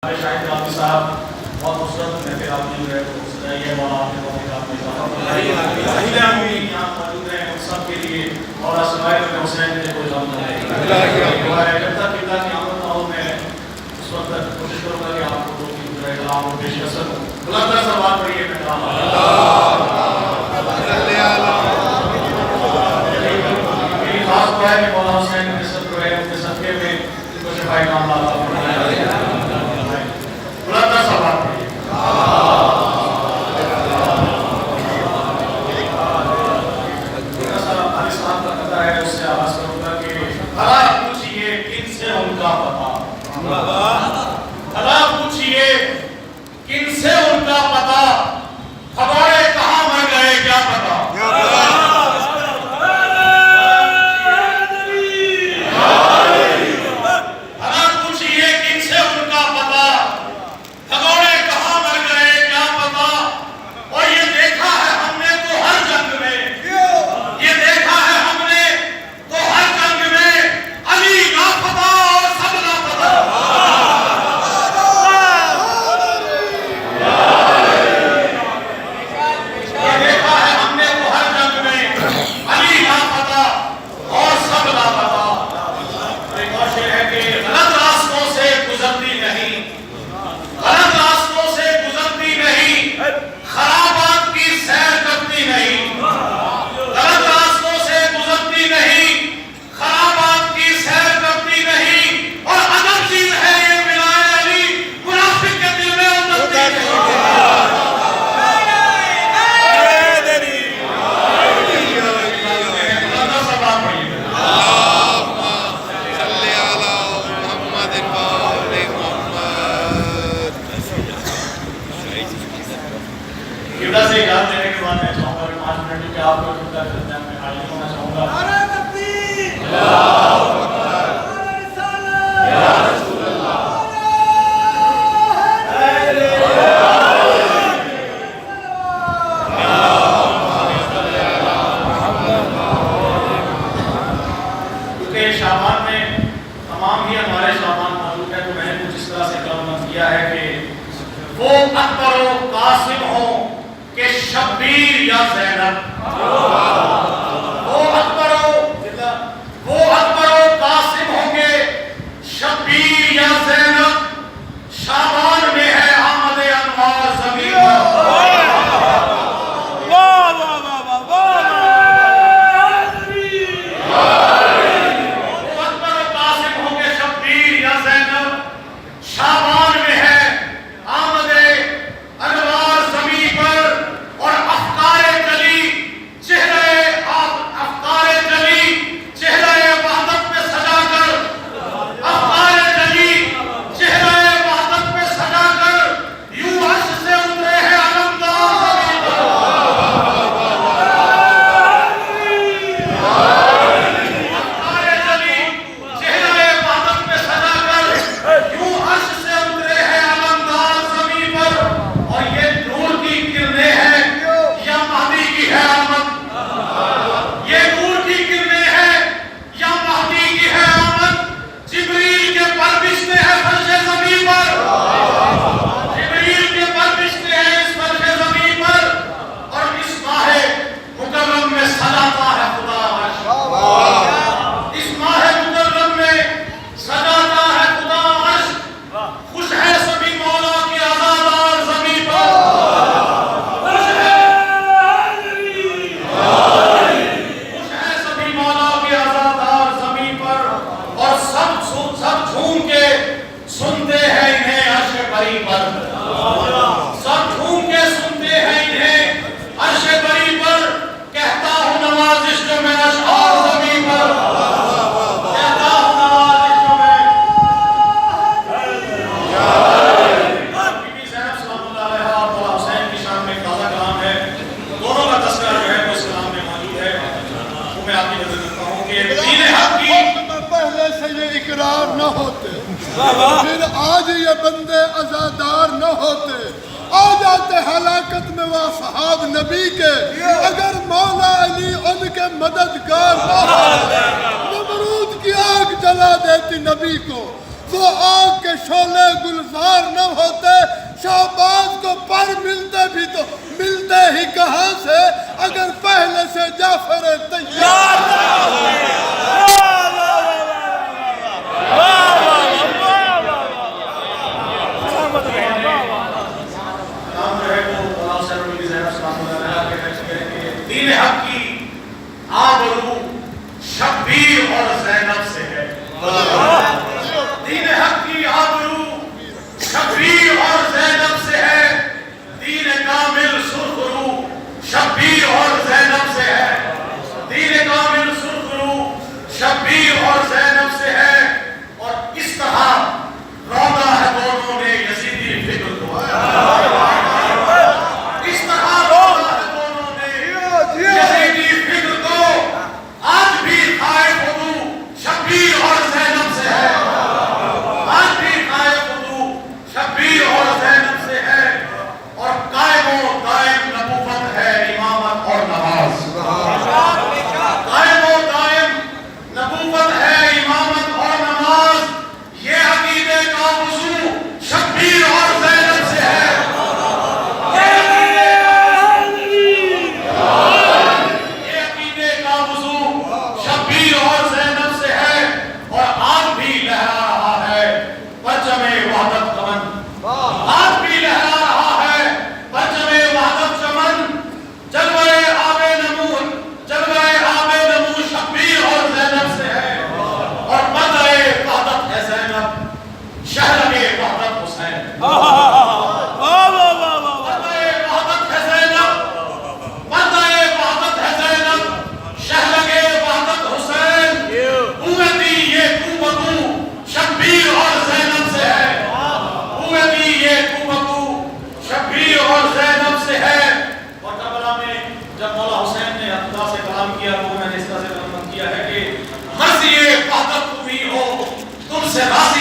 شاہد رابطی صاحب بہت خوبصورت محفل آپ نے جو ہے تو سجائی ہے مولا آپ نے بہت آپ نے اہل امین یہاں موجود ہیں ان سب کے لیے اور اسماعیل میں حسین نے کوئی غم نہ ہے جب تک اللہ کی آمد نہ ہو میں اس وقت تک کوشش کروں گا کہ آپ کو دو تین جو ہے کلام کو پیش کر سکوں بلندر سے بات پڑھیے میں کلام میری خاص دعا ہے کہ مولا حسین کے سب جو ہے ان کے صدقے میں ان کو شفاء کاملہ عطا فرمائے بلندر سے بات پڑھیے بھلا پوچھئے کن سے ان کا پتا خبریں کہاں مر گئے کیا پتا بھلا پوچھئے کن سے ان کا پتا خبریں کہاں مر گئے کیا پتا اور یہ دیکھا ہے ہم نے تو ہر جنگ میں یہ دیکھا ہے ہم نے تو ہر جنگ میں علی لاپتہ اور سب لاپتہ پھر آج یہ بندے عزادار نہ ہوتے آ جاتے ہلاکت میں وہ صحاب نبی کے اگر مولا علی ان کے مددگار نہ ہوتے نمرود کی آگ جلا دیتی نبی کو وہ آگ کے شعلے گلزار نہ ہوتے، شہباز کو پر ملتے بھی تو ملتے ہی کہاں سے اگر پہلے سے جعفر تیار دین حق کی آبرو شبیر اور زینب سے ہے، دین حق کی آبرو شبیر اور زینب سے ہے، دین کامل سرخرو شبیر اور زینب سے ہے، دین کامل سرخرو شبیر اور زینب سے ہے، اور اس طرح رودا ہے دونوں نے یزیدی فکر کو، اس طرح رودا ہے دونوں نے یزیدی فکر کو، آج بھی خائف حضو شبیر اور زینب سے ہے، آج بھی خائف حضو شبیر اور زینب سے ہے، اور قائم و دائم نبوت ہے امامت اور نماز، قائم و دائم نبوت ہے امامت اور نماز، یہ عقیدے کا وضو شبیر اور زینب سے ہے، یہ عقیدے کا وضو شبیر اور زینب سے ہے، اور آج بھی لہرا رہا ہے پرچم وحدت چمن، آج بھی لہرا رہا ہے پرچم وحدت چمن، جلوہ آب نمور، جلوہ آب نمور شبیر اور زینب سے ہے، اور پردہ وحدت ہے زینب، شہرگ وحدت حسین، پردہ وحدت ہے زینب، پردہ وحدت ہے زینب، شہرگ وحدت حسین، قوتی یہ قوتو شبیر اور زینب سے ہے، قوتی یہ قوتو شبیر اور زینب سے ہے، اور کربلا میں جب مولا حسین نے خدا سے کلام کیا تو میں نے اس طرح سے کلام کیا ہے کہ مرضی وحدت تمہیں ہو، تم سے راضی